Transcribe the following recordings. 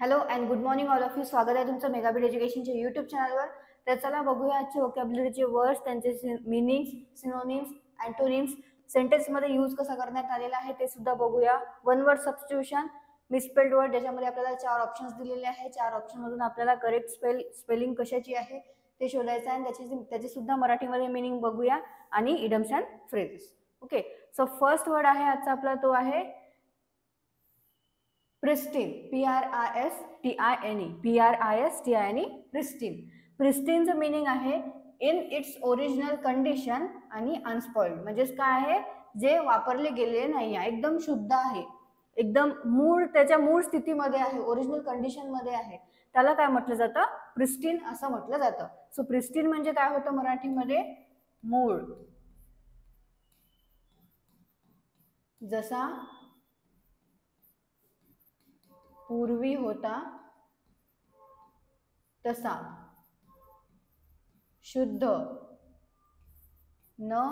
Hello and good morning all of you. स्वागत आहे तुमचं मेगाबीट एज्युकेशनच्या यूट्यूब चॅनलवर. तर चला बघूया आजचे व्होकॅब्युलरीचे वर्ड्स, त्यांचे मिनिंग्स, सिनोनिम्स, अँटोनिम्स, सेंटेन्समध्ये यूज कसा करण्यात आलेला आहे ते सुद्धा बघूया. One word substitution, misspelled word, ज्याच्यामध्ये आपल्याला 4 ऑप्शन्स दिलेले आहे. 4 ऑप्शनमधून आपल्याला करेक्ट स्पेलिंग कशाची आहे ते शोधायचं आहे. त्याची सुद्धा मराठीमध्ये मिनिंग बघूया आणि idioms and phrases. Okay, so first word आहे आजचा आपला, तो आहे प्रिस्टीन. PRISTINE, PRISTINE, pristine. प्रिस्टीनचं मिनिंग आहे इन इट्स ओरिजिनल कंडिशन आणि अनस्पॉइल्ड. म्हणजेच काय आहे, जे वापरले गेलेले नाही आहे, एकदम शुद्ध आहे, एकदम त्याच्या मूळ स्थितीमध्ये आहे, ओरिजिनल कंडिशन मध्ये आहे, त्याला काय म्हटलं जातं, प्रिस्टीन असं म्हटलं जातं. सो प्रिस्टीन म्हणजे काय होतं मराठीमध्ये, मूळ. जसा पूर्वी होता तसा, शुद्ध, न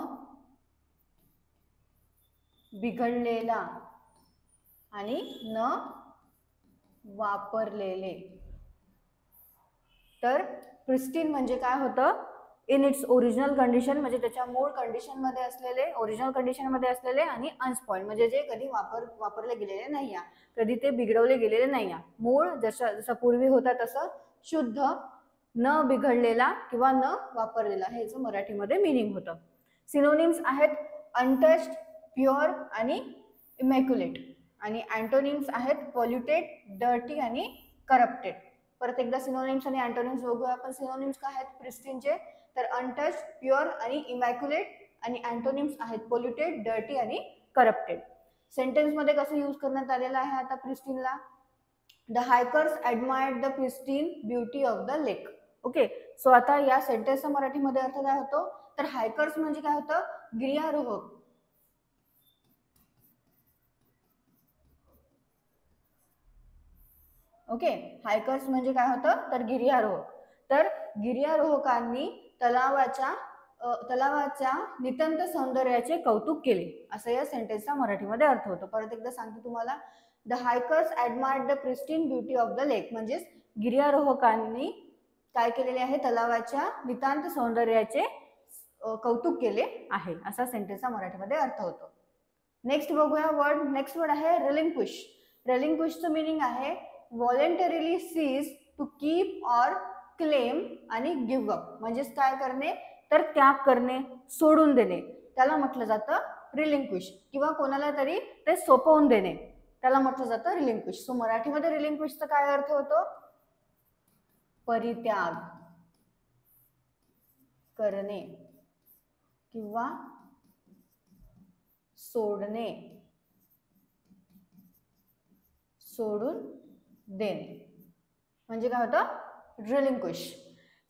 बिघडलेला आणि न वापरलेले. तर प्रिस्टीन म्हणजे काय होतं, इन इट्स ओरिजिनल कंडिशन, म्हणजे त्याच्या मूळ कंडिशन मध्ये असलेले, ओरिजिनल कंडिशन मध्ये असलेले, आणि अनस्पॉइल्ड म्हणजे जे कधी वापरले गेलेले नाही, कधी ते बिघडवले गेलेले नाही. मूळ जसं पूर्वी होता तसं, शुद्ध, न बिघडलेला किंवा न वापरलेला, हे याचं मराठीमध्ये मिनिंग होतं. सिनोनिम्स आहेत अनटच्ड, प्युअर आणि इमॅक्युलेट. आणि अँटोनिम्स आहेत पॉल्युटेड, डर्टी आणि करप्टेड. परत एकदा सिनोनिम्स आणि अँटोनिम्स बघूया आपण. सिनोनिम्स काय आहेत प्रिस्टीनचे, तर अनटच्ड, प्युअर आणि इमॅक्युलेट. आणि अँटोनिम्स आहेत पॉल्युटेड, डर्टी आणि करप्टेड. सेंटेन्स मध्ये कसं यूज करण्यात आलेलं आहे आता प्रिस्टीनला, the hikers admired the pristine beauty of the lake. Okay, so आता या सेंटेन्सचा मराठीमध्ये अर्थ काय होतो, तर हायकर्स म्हणजे काय होतं, गिर्यारोहक. ओके, हायकर्स म्हणजे काय होतं, तर गिर्यारोहक. तर गिर्यारोहकांनी तलावाच्या नितांत सौंदर्याचे कौतुक केले, असं या सेंटेन्सचा मराठीमध्ये अर्थ होतो. परत एकदा सांगते तुम्हाला, the hikers admired the pristine beauty of the lake, म्हणजेच गिर्यारोहकांनी काय केलेले आहे, तलावाच्या नितांत सौंदर्याचे कौतुक केले आहे, असा सेंटेन्सचा मराठीमध्ये अर्थ होतो. नेक्स्ट बघूया वर्ड. नेक्स्ट वर्ड आहे रिलिंक्विश. रिलिंक्विशचं मिनिंग आहे voluntarily cease to keep or claim आणि गिव्ह अप. म्हणजेच काय करणे, तर त्याग करणे, सोडून देणे, त्याला म्हटलं जातं रिलिंक्विश. किंवा कोणाला तरी ते सोपवून देणे, त्याला म्हटलं जातं रिलिंक्विश. सो मराठीमध्ये रिलिंक्विशचा काय अर्थ होतो, परित्याग करणे किंवा सोडणे, सोडून देणे, म्हणजे काय होतं, रिलिंक्विश.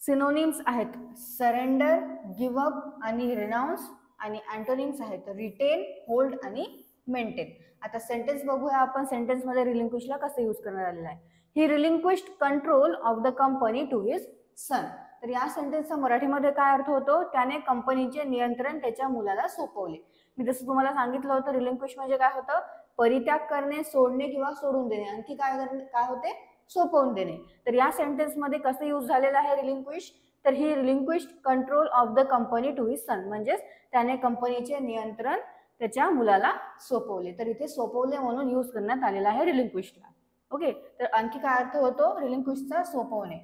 सिनोनिम्स आहेत सरेंडर, गिव्ह अप आणि रिनाउन्स. आणि अँटोनिम्स आहेत रिटेन, होल्ड आणि मेंटेन. आता सेंटेन्स बघूया आपण. सेंटेन्स मध्ये रिलिंक्विशला कसं यूज करण्यात आलेलं आहे. He relinquished control of the company to his son. तर या सेंटेन्सचा मराठीमध्ये काय अर्थ होतो, त्याने कंपनीचे नियंत्रण त्याच्या मुलाला सोपवले. मी जसं तुम्हाला सांगितलं होतं, रिलिंक्विश म्हणजे काय होतं, परित्याग करणे, सोडणे किंवा सोडून देणे. आणखी काय होते, सोपवून देणे. तर या सेंटेन्स मध्ये कसं यूज झालेलं आहे रिलिंक्विश, तर he relinquished control of the company to his son, म्हणजेच त्याने कंपनीचे नियंत्रण त्याच्या मुलाला सोपवले. तर इथे सोपवले म्हणून यूज करण्यात आलेला आहे रिलिंक्विशला. ओके, तर आणखी काय अर्थ होतो रिलिंक्विशचा, सोपवणे.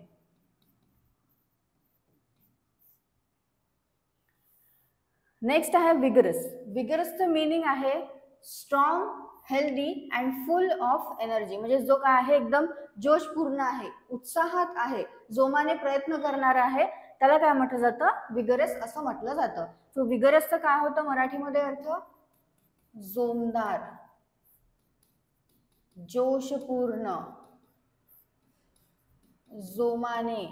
नेक्स्ट आहे विगरस. विगरसचं मिनिंग आहे strong, healthy and full of energy. म्हणजे जो काय आहे, एकदम जोशपूर्ण आहे, उत्साहात आहे, जोमाने प्रयत्न करणारा आहे, त्याला काय म्हटलं जातं, विगरस असं म्हटलं जातं. सो विगरसचं काय होतं मराठीमध्ये अर्थ, जोमदार, जोशपूर्ण, जोमाने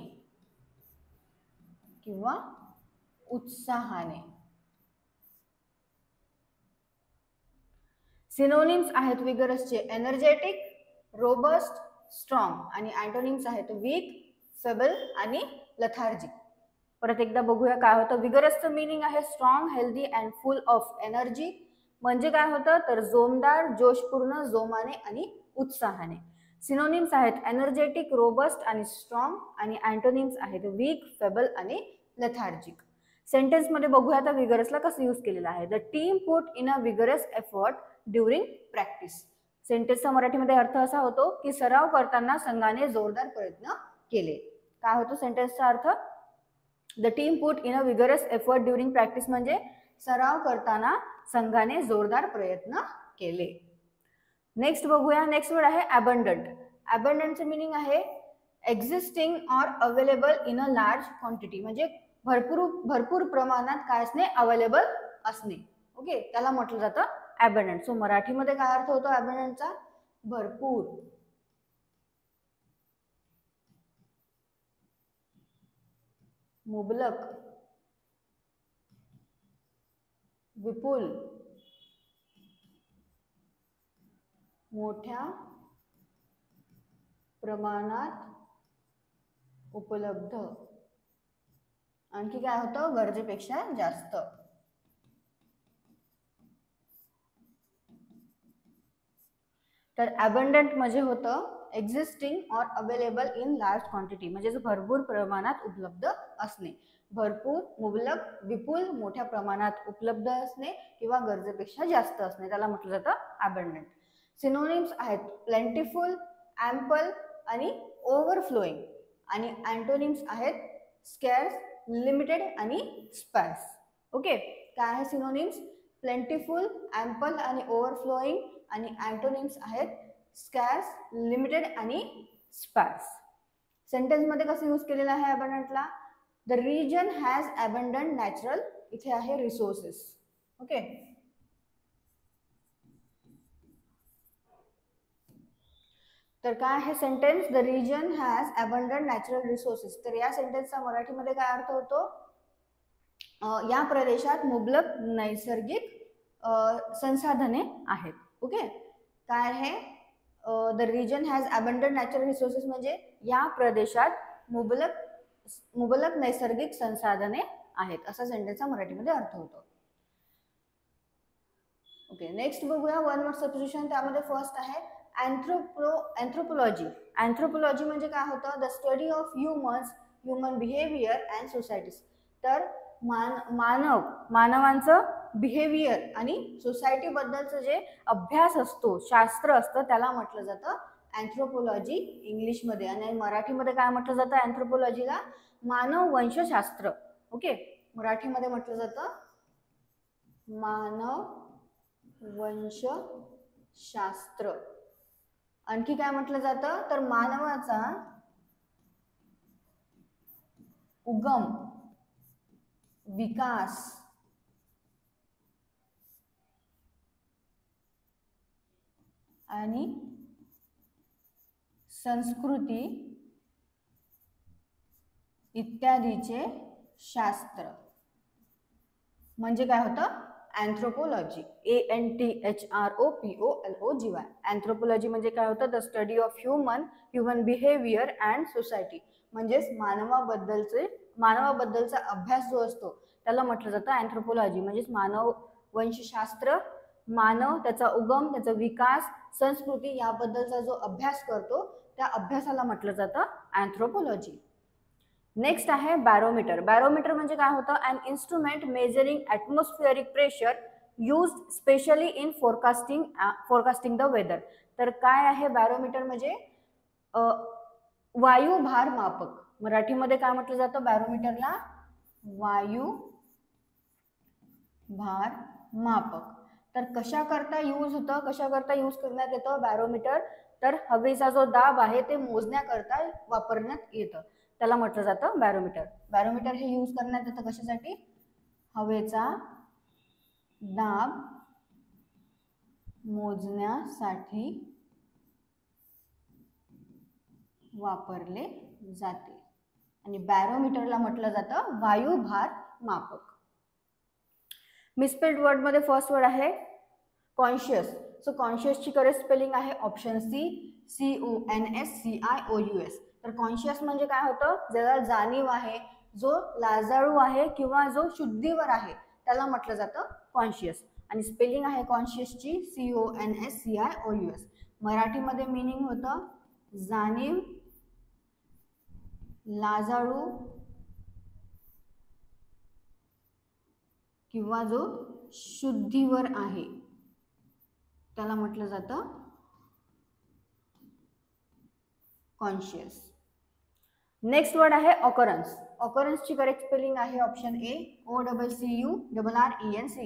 किंवा उत्साहाने. सिनोनिम्स आहेत विगरसचे एनर्जेटिक, रोबस्ट, स्ट्रॉंग. आणि अँटोनिम्स आहेत वीक, फेबल आणि लथार्जिक. परत एकदा बघूया काय होतं. विगरसचं मिनिंग आहे strong, healthy and full of energy. म्हणजे काय होतं, तर जोमदार, जोशपूर्ण, जोमाने आणि उत्साहाने. सिनोनिम्स आहेत एनर्जेटिक, रोबस्ट आणि स्ट्रॉंग, आणि अँटोनिम्स आहेत वीक, फेबल आणि लेथार्जिक. सेंटेन्स मध्ये बघूया आता विगरसला कसं यूज केलेलं आहे. The team put in a vigorous effort during practice. सेंटेन्सचा मराठीमध्ये अर्थ असा होतो की सराव करताना संघाने जोरदार प्रयत्न केले. काय होतो सेंटेन्सचा अर्थ? The team put in a vigorous effort during practice म्हणजे सराव करताना संघाने जोरदार प्रयत्न केले. नेक्स्ट बघूया. नेक्स्ट वर्ड आहे अबंडंट. अबंडंटचं मिनिंग आहे existing or available in a large quantity, म्हणजे भरपूर प्रमाणात काय असणे? अवेलेबल असणे. ओके, त्याला म्हटलं जातं अबंडंट. सो मराठीमध्ये काय अर्थ होतो अबंडंटचा? भरपूर, मुबलक, विपुल, मोठ्या प्रमाणात उपलब्ध. आणखी काय होतं? गरजेपेक्षा जास्त. तर अबंडंट म्हणजे होतं existing or available in large quantity, म्हणजे भरपूर प्रमाणात उपलब्ध असणे. भरपूर, मुबलक, विपुल, मोठ्या प्रमाणात उपलब्ध असणे किंवा गरजेपेक्षा जास्त असणे, त्याला म्हटलं जातं अबंडंट. सिनोनिम्स आहेत प्लेंटिफुल, ॲम्पल आणि ओव्हरफ्लोईंग, आणि अँटोनिम्स आहेत स्कॅर्स, लिमिटेड आणि स्पार्स. ओके, काय आहे सिनोनिम्स? प्लेंटिफुल, ॲम्पल आणि ओव्हरफ्लोईंग, आणि अँटोनिम्स आहेत स्कॅर्स, लिमिटेड आणि स्पार्स. सेंटेन्स मध्ये कसं यूज केलेलं आहे अबंडंटला? The region has abundant natural, इथे आहे रिसोर्सेस. ओके, तर काय आहे sentence? The region has abundant natural resources. तर या सेंटेन्सचा मराठीमध्ये काय अर्थ होतो? या प्रदेशात मुबलक नैसर्गिक संसाधने आहेत. ओके, काय आहे? The region has abundant natural resources म्हणजे या प्रदेशात मुबलक नैसर्गिक संसाधने आहेत, असा सेंटेन्सचा मराठीमध्ये अर्थ होतो. ओके, नेक्स्ट बघूया वन वर्ड सबस्टिट्यूशन. त्यामध्ये फर्स्ट आहे अँथ्रोपोलॉजी. अँथ्रोपोलॉजी म्हणजे काय होतं? The study of human behaviour and societies. तर मानवांचं बिहेवियर आणि सोसायटी बद्दलचं जे अभ्यास असतो, शास्त्र असतं, त्याला म्हटलं जातं अँथ्रोपोलॉजी इंग्लिशमध्ये. आणि मराठीमध्ये काय म्हटलं जातं अँथ्रोपोलॉजीला? मानव वंशशास्त्र. ओके, मराठीमध्ये म्हटलं जातं मानव वंशशास्त्र. आणखी काय म्हटलं जातं? तर मानवाचा उगम, विकास आणि संस्कृती इत्यादीचे शास्त्र म्हणजे काय होतं? अँथ्रोपोलॉजी. ANTHROPOLOGY. अँथ्रोपोलॉजी म्हणजे काय होतं? The study of human behaviour and society, म्हणजेच मानवाबद्दलचा अभ्यास जो असतो त्याला म्हटलं जातं अँथ्रोपोलॉजी. म्हणजेच मानव वंशशास्त्र, मानव, त्याचा उगम, त्याचा विकास, संस्कृती याबद्दलचा जो अभ्यास करतो त्या अभ्यासाला म्हटलं जातं अँथ्रोपोलॉजी. नेक्स्ट आहे बॅरोमीटर. बॅरोमीटर म्हणजे काय होतं? An instrument measuring atmospheric pressure used specially in forecasting the weather. तर काय आहे बॅरोमीटर? म्हणजे वायुभार मापक. मराठीमध्ये काय म्हटलं जातं बॅरोमीटरला? वायुभार मापक. तर कशा करता यूज होतं, कशा करता यूज करण्यात येतं बॅरोमीटर? तर हवेचा जो दाब आहे ते मोजण्याकरता वापरण्यात येतं, त्याला म्हटलं जातं बॅरोमीटर. बॅरोमीटर हे यूज करण्यात येतं कशासाठी? हवेचा दाब मोजण्यासाठी वापरले जाते. आणि बॅरोमीटरला म्हटलं जातं वायुभार मापक. मिसस्पेल्ड वर्ड मध्ये फर्स्ट वर्ड आहे कॉन्शियस. सो कॉन्शियसची करेक्ट स्पेलिंग आहे ऑप्शन सी, CONSCIOUS. तर कॉन्शियस म्हणजे काय होतं? ज्याला जाणीव आहे, जो लाजाळू आहे किंवा जो शुद्धीवर आहे त्याला म्हटलं जातं कॉन्शियस. आणि स्पेलिंग आहे कॉन्शियसची CONSCIOUS. मराठीमध्ये मिनिंग होतं जाणीव, लाजाळू किंवा जो शुद्धीवर आहे त्याला म्हटलं जातं कॉन्शियस. नेक्स्ट वर्ड आहे ऑकरन्स. ऑकरन्सची करेक्ट स्पेलिंग आहे ऑप्शन ए, OCCURRENC.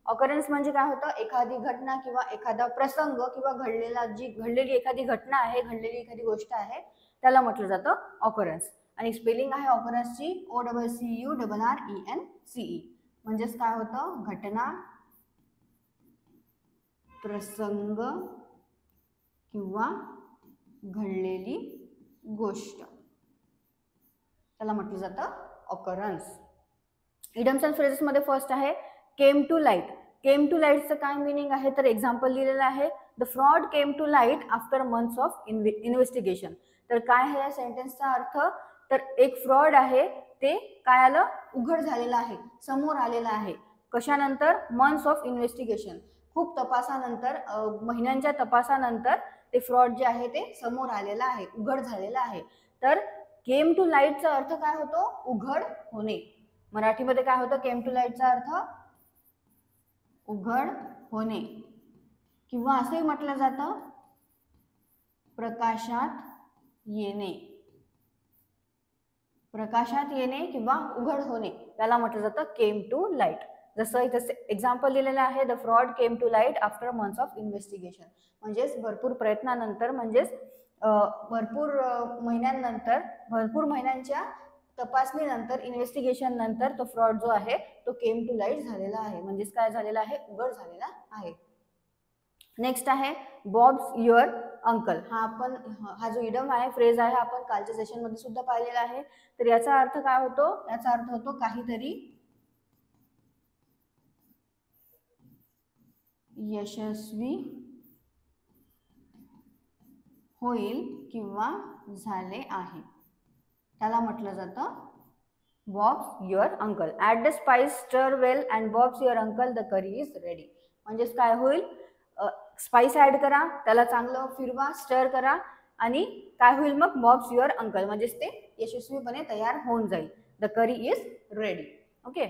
ऑकरन्स म्हणजे काय होतं, एखादी घटना किंवा एखादा प्रसंग किंवा घडलेली एखादी घटना आहे, घडलेली एखादी गोष्ट आहे त्याला म्हटलं जातं ऑकरन्स. आणि स्पेलिंग आहे ऑकरन्सची OCCURRENCE. म्हणजेच काय होतं, घटना, प्रसंग किंवा घडलेली गोष्ट त्याला म्हटलं जातं ऑकरन्स. इडम्स अँड फ्रेजेस मध्ये फर्स्ट आहे came to light. Came to लाईटचं काय मिनिंग आहे तर एक्झाम्पल दिलेलं आहे, the fraud came to light after months of investigation. तर काय आहे या सेंटेन्सचा अर्थ, तर एक फ्रॉड आहे ते काय आलं, उघड झालेलं आहे, समोर आलेलं आहे. कशानंतर, मंथ्स ऑफ इन्व्हेस्टिगेशन, खूप तपासानंतर, महिन्यांच्या तपासानंतर ते फ्रॉड जे आहे ते समोर आलेलं आहे, उघड झालेलं आहे. तर केम टू लाईटचा अर्थ काय होतो, उघड होणे. मराठीमध्ये काय होतं केम टू लाईटचा अर्थ, उघड होणे, किंवा असंही म्हटलं जातं प्रकाशात येणे. प्रकाशात येणे किंवा उघड होणे त्याला म्हटलं जातं केम टू लाईट. जसं इथं एक्झाम्पल दिलेलं आहे, the fraud came to light after months of investigation. म्हणजेच भरपूर प्रयत्नानंतर, म्हणजेच भरपूर महिन्यांनंतर, भरपूर महिन्यांच्या तपासणीनंतर, इन्व्हेस्टिगेशन नंतर तो फ्रॉड जो आहे तो केम टू लाईट झालेला आहे, म्हणजेच काय झालेला आहे, उघड झालेला आहे. नेक्स्ट आहे बॉब्स युअर अंकल. हा जो इडम आहे, फ्रेज आहे, आपण कालच्या सेशन मध्ये सुद्धा पाहिलेला आहे. तर याचा अर्थ काय होतो, याचा अर्थ होतो काहीतरी यशस्वी होईल किंवा झाले आहे त्याला म्हटलं जातं Bob's your uncle. Add the spice, stir well and Bob's your uncle, the curry is ready. म्हणजेच काय होईल, स्पाइस ऍड करा, त्याला चांगलं फिरवा, स्टर करा, आणि काय होईल मग, बॉब्स युअर अंकल, म्हणजेच ते यशस्वीपणे तयार होऊन जाईल. The curry is ready. Okay,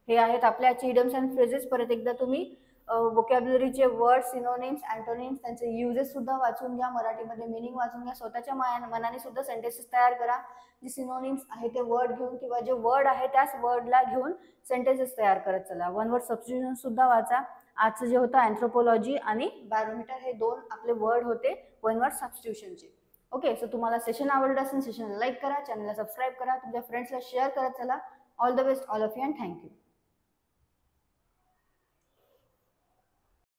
हे आहेत आपल्या आजचे इडम्स अँड फ्रेजेस. परत एकदा तुम्ही वोकॅब्युलरीचे वर्ड, सिनोनिम्स, अँटोनिम्स, त्यांचे युजेस सुद्धा वाचून घ्या, मराठीमध्ये मिनिंग वाचून घ्या, स्वतःच्या मनाने सुद्धा सेंटेन्सेस तयार करा. जे सिनोनिम्स आहे ते वर्ड घेऊन किंवा जे वर्ड आहे त्याच वर्डला घेऊन सेंटेन्सेस तयार करत चला. वन वर्ड सबस्टिट्यूशन सुद्धा वाचा. आजचं जे होतं अँथ्रोपोलॉजी आणि बॅरोमीटर, हे दोन आपले वर्ड होते वन वर्ड सबस्टिट्यूशनचे. ओके, सो तुम्हाला सेशन आवडलं असेल, सेशनला लाईक करा, चॅनलला सबस्क्राईब करा, तुमच्या फ्रेंड्सला शेअर करत चला. All the best all of you and thank you.